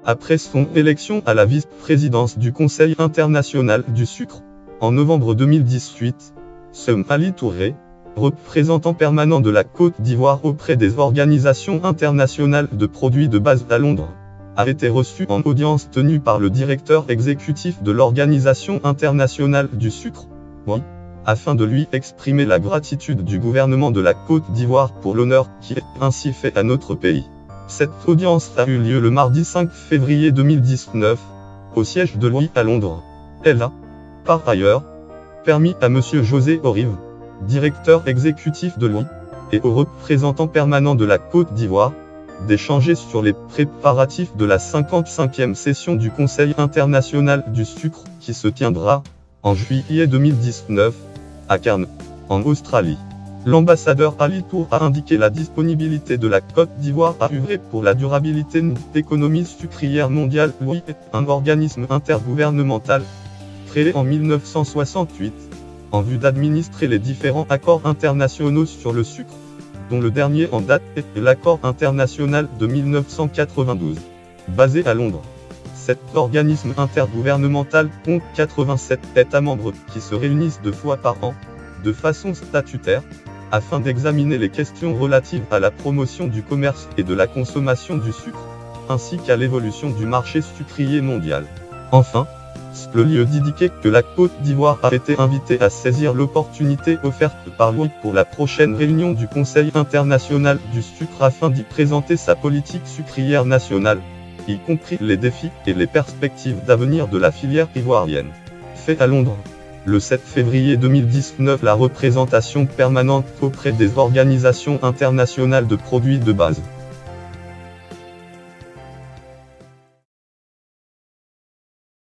Après son élection à la vice-présidence du Conseil international du sucre, en novembre 2018, Sem Ali Touré, représentant permanent de la Côte d'Ivoire auprès des organisations internationales de produits de base à Londres, a été reçu en audience tenue par le directeur exécutif de l'Organisation internationale du sucre, OIE, afin de lui exprimer la gratitude du gouvernement de la Côte d'Ivoire pour l'honneur qui est ainsi fait à notre pays. Cette audience a eu lieu le mardi 5 février 2019, au siège de l'OIE à Londres. Elle a, par ailleurs, permis à M. José Orive, directeur exécutif de l'OIE, et au représentant permanent de la Côte d'Ivoire, d'échanger sur les préparatifs de la 55e session du Conseil international du sucre qui se tiendra, en juillet 2019, à Cairns, en Australie. L'ambassadeur Ali Tour a indiqué la disponibilité de la Côte d'Ivoire à œuvrer pour la durabilité de l'économie sucrière mondiale. L'OIE est un organisme intergouvernemental, créé en 1968, en vue d'administrer les différents accords internationaux sur le sucre, dont le dernier en date est l'accord international de 1992, basé à Londres. Cet organisme intergouvernemental compte 87 États membres qui se réunissent 2 fois par an, de façon statutaire, afin d'examiner les questions relatives à la promotion du commerce et de la consommation du sucre, ainsi qu'à l'évolution du marché sucrier mondial. Enfin, le lieu d'indiquer que la Côte d'Ivoire a été invitée à saisir l'opportunité offerte par l'OIE pour la prochaine réunion du Conseil international du sucre afin d'y présenter sa politique sucrière nationale, y compris les défis et les perspectives d'avenir de la filière ivoirienne. Fait à Londres, le 7 février 2019, la représentation permanente auprès des organisations internationales de produits de base.